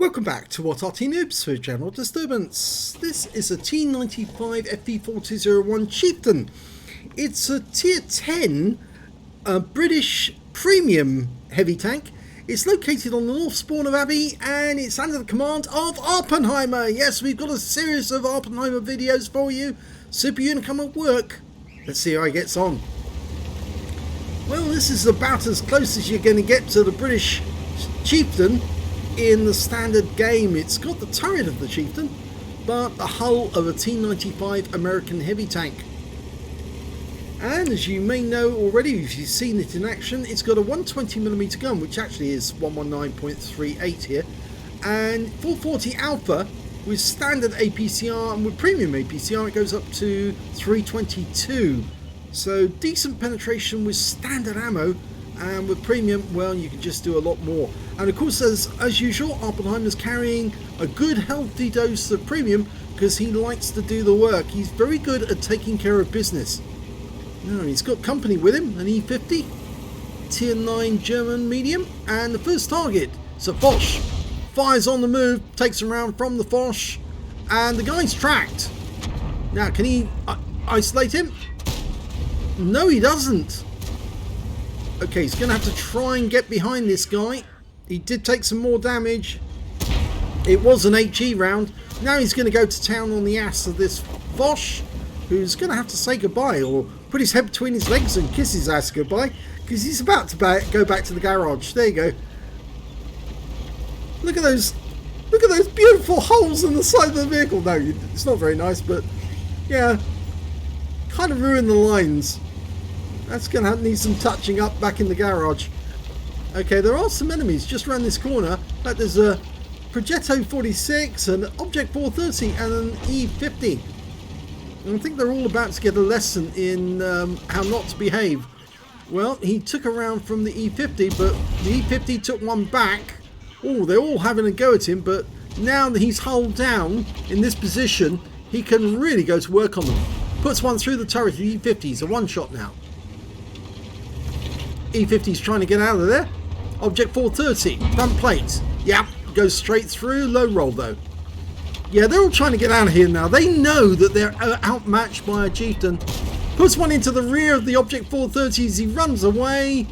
Welcome back to what Arty Noobs for General Disturbance. This is a T95 FV4201 Chieftain. It's a tier 10 British premium heavy tank. It's located on the north spawn of Abbey and it's under the command of Awppenheimer. Yes, we've got a series of Awppenheimer videos for you. Super unit come at work. Let's see how he gets on. Well, this is about as close as you're going to get to the British Chieftain in the standard game. It's got the turret of the Chieftain, but the hull of a T95 American heavy tank. And as you may know already, if you've seen it in action, it's got a 120mm gun, which actually is 119.38 here, and 440 alpha with standard APCR, and with premium APCR it goes up to 322. So decent penetration with standard ammo, and with premium, well, you can just do a lot more. And of course, as usual, Awppenheimer's carrying a good healthy dose of premium because he likes to do the work. He's very good at taking care of business. Now, he's got company with him, an E50, tier 9 German medium, and the first target is a Foch. Fires on the move, takes him around from the Foch, and the guy's tracked. Now, can he isolate him? No, he doesn't. Okay, he's going to have to try and get behind this guy. He did take some more damage. It was an HE round. Now he's going to go to town on the ass of this Foch, who's going to have to say goodbye, or put his head between his legs and kiss his ass goodbye, because he's about to go back to the garage. There you go. Look at those beautiful holes in the side of the vehicle. No, it's not very nice, but yeah, kind of ruined the lines. That's going to need some touching up back in the garage. Okay, there are some enemies just around this corner. In fact, there's a Progetto 46, an Object 430 and an E50. And I think they're all about to get a lesson in how not to behave. Well, he took a round from the E50, but the E50 took one back. Oh, they're all having a go at him, but now that he's hulled down in this position, he can really go to work on them. Puts one through the turret of the E50. It's a one-shot now. E50's trying to get out of there. Object 430, front plate. Yep, goes straight through. Low roll though. Yeah, they're all trying to get out of here now. They know that they're outmatched by a Chieftain. Puts one into the rear of the Object 430 as he runs away.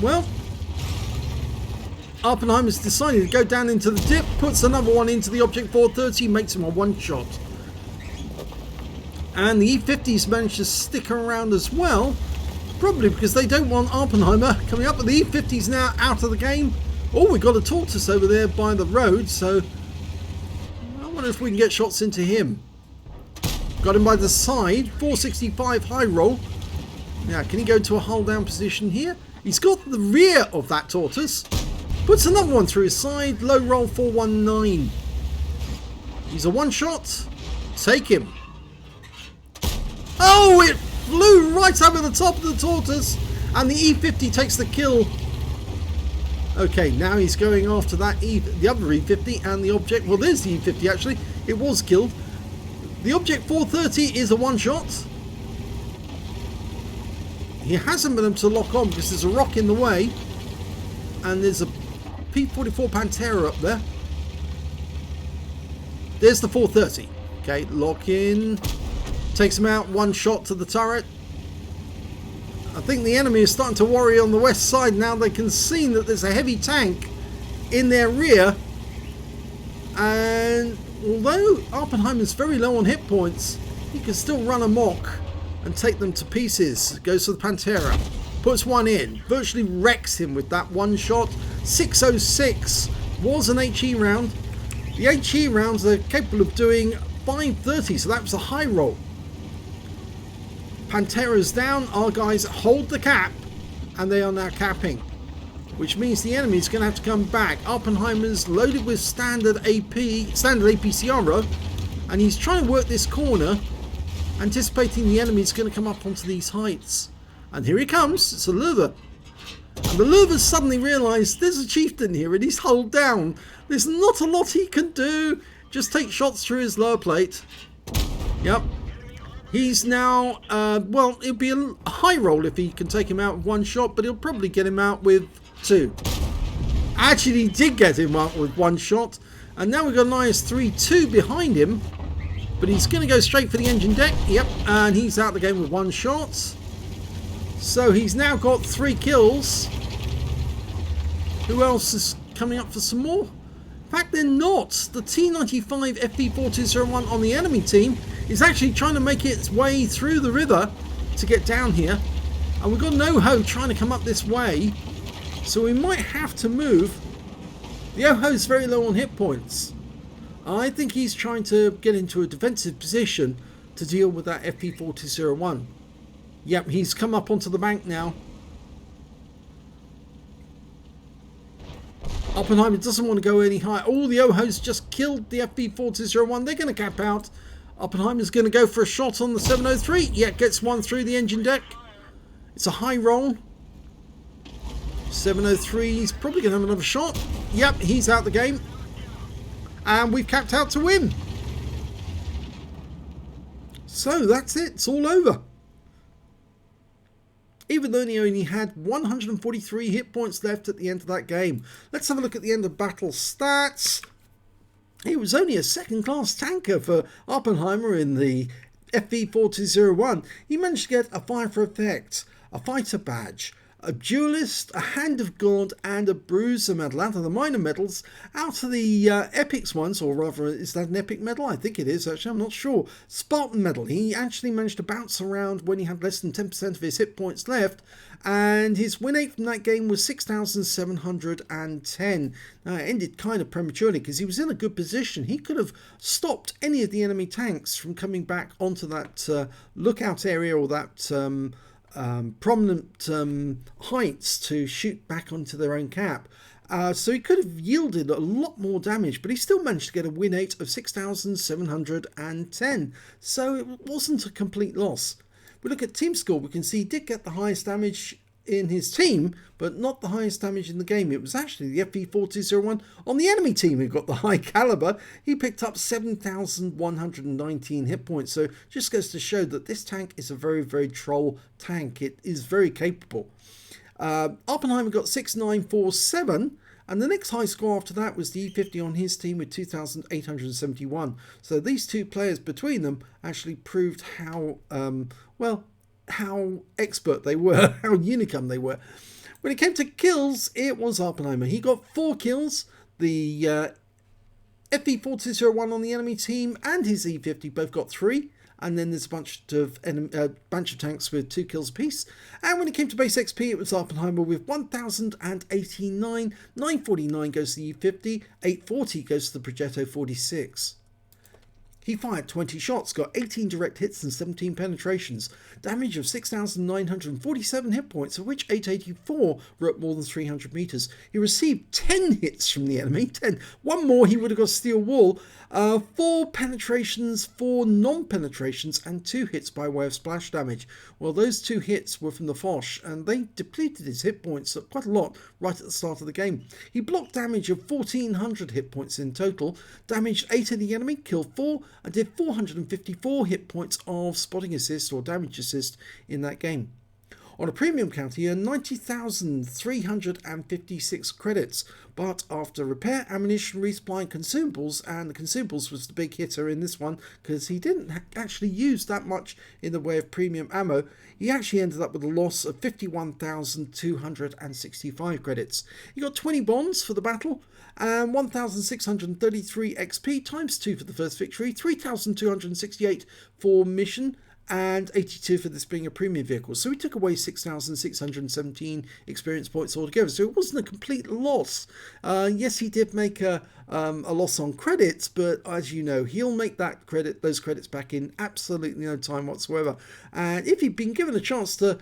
Well, Awppenheimer's decided to go down into the dip. Puts another one into the Object 430. Makes him a one-shot. And the E50's managed to stick around as well. Probably because they don't want Awppenheimer coming up, but the E50's now out of the game. Oh, we've got a tortoise over there by the road, so I wonder if we can get shots into him. Got him by the side, 465 high roll. Now, can he go to a hull down position here? He's got the rear of that tortoise. Puts another one through his side, low roll 419. He's a one shot. Take him. Oh, it flew right over the top of the tortoise, and the E50 takes the kill. Okay, now he's going after that the other E50 and the Object. Well, there's the E50 actually. It was killed. The Object 430 is a one-shot. He hasn't been able to lock on because there's a rock in the way, and there's a P44 Pantera up there. There's the 430. Okay, lock in. Takes him out, one shot to the turret. I think the enemy is starting to worry on the west side now. They can see that there's a heavy tank in their rear. And although Awppenheimer's very low on hit points, he can still run amok and take them to pieces. Goes to the Pantera. Puts one in. Virtually wrecks him with that one shot. 606 was an HE round. The HE rounds are capable of doing 530, so that was a high roll. Pantera's down, our guys hold the cap, and they are now capping, which means the enemy is going to have to come back. Awppenheimer's loaded with standard APCR, and he's trying to work this corner, anticipating the enemy is going to come up onto these heights. And here he comes, it's a Lurver. And the Lurver's suddenly realised there's a Chieftain here, and he's hulled down. There's not a lot he can do, just take shots through his lower plate. Yep. He's now, well, it'll be a high roll if he can take him out with one shot, but he'll probably get him out with two. Actually, he did get him up with one shot. And now we've got an IS-32 behind him. But he's going to go straight for the engine deck. Yep, and he's out the game with one shot. So he's now got 3 kills. Who else is coming up for some more? In fact, they're not. The T95 FV4201 on the enemy team is actually trying to make its way through the river to get down here. And we've got MAHOU trying to come up this way. So we might have to move. The MAHOU's very low on hit points. I think he's trying to get into a defensive position to deal with that FV4201. Yep, he's come up onto the bank now. Awppenheimer doesn't want to go any higher. Oh, the MAHOU's just killed the FV4201. They're going to cap out. Awppenheimer's going to go for a shot on the 703. Yeah, gets one through the engine deck. It's a high roll. 703, he's probably going to have another shot. Yep, he's out the game. And we've capped out to win. So that's it. It's all over. Even though he only had 143 hit points left at the end of that game. Let's have a look at the end of battle stats. He was only a second-class tanker for Awppenheimer in the FV4201. He managed to get a Fire for Effect, a Fighter Badge, a Duelist, a Hand of God, and a Bruiser medal out of the minor medals. Out of the epics ones, or rather, is that an epic medal? I think it is, actually, I'm not sure. Spartan medal. He actually managed to bounce around when he had less than 10% of his hit points left, and his win rate from that game was 6,710. Now, it ended kind of prematurely because he was in a good position. He could have stopped any of the enemy tanks from coming back onto that lookout area or that prominent heights to shoot back onto their own cap. So he could have yielded a lot more damage, but he still managed to get a win rate of 6,710. So it wasn't a complete loss. We look at team score, we can see he did get the highest damage in his team, but not the highest damage in the game. It was actually the FV4201 on the enemy team who got the high caliber. He picked up 7,119 hit points. So just goes to show that this tank is a very, very troll tank. It is very capable. Awppenheimer got 6,947. And the next high score after that was the E50 on his team with 2,871. So these two players between them actually proved how, how expert they were, how unicum they were. When it came to kills, it was Awppenheimer. He got 4 kills. The FV4201 on the enemy team and his E50 both got 3. And then there's a bunch of tanks with 2 kills apiece. And when it came to base XP, it was Awppenheimer with 1,089. 949 goes to the E50. 840 goes to the Progetto 46. He fired 20 shots, got 18 direct hits and 17 penetrations. Damage of 6,947 hit points, of which 884 were at more than 300 meters. He received 10 hits from the enemy. 10. One more, he would have got a steel wall. 4 penetrations, 4 non-penetrations, and 2 hits by way of splash damage. Well, those 2 hits were from the Foch, and they depleted his hit points quite a lot right at the start of the game. He blocked damage of 1,400 hit points in total, damaged 8 of the enemy, killed 4, and did 454 hit points of spotting assist or damage assist in that game. On a premium count, he earned 90,356 credits, but after repair, ammunition, resupply and consumables, and the consumables was the big hitter in this one because he didn't actually use that much in the way of premium ammo, he actually ended up with a loss of 51,265 credits. He got 20 bonds for the battle, and 1,633 XP times 2 for the first victory, 3,268 for mission, and 82 for this being a premium vehicle. So we took away 6,617 experience points altogether. So it wasn't a complete loss. Yes, he did make a loss on credits, but as you know, he'll make those credits back in absolutely no time whatsoever. And if he'd been given a chance to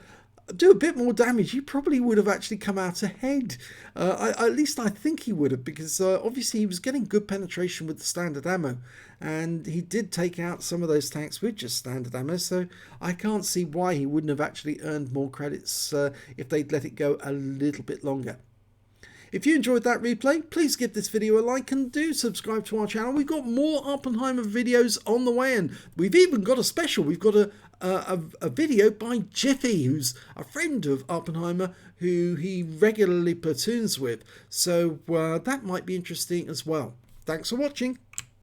do a bit more damage, he probably would have actually come out ahead. At least I think he would have, because obviously he was getting good penetration with the standard ammo, and he did take out some of those tanks with just standard ammo, so I can't see why he wouldn't have actually earned more credits if they'd let it go a little bit longer. If you enjoyed that replay, please give this video a like and do subscribe to our channel. We've got more Awppenheimer videos on the way, and we've even got a special. We've got a video by Jiffy, who's a friend of Awppenheimer, who he regularly platoons with. So that might be interesting as well. Thanks for watching.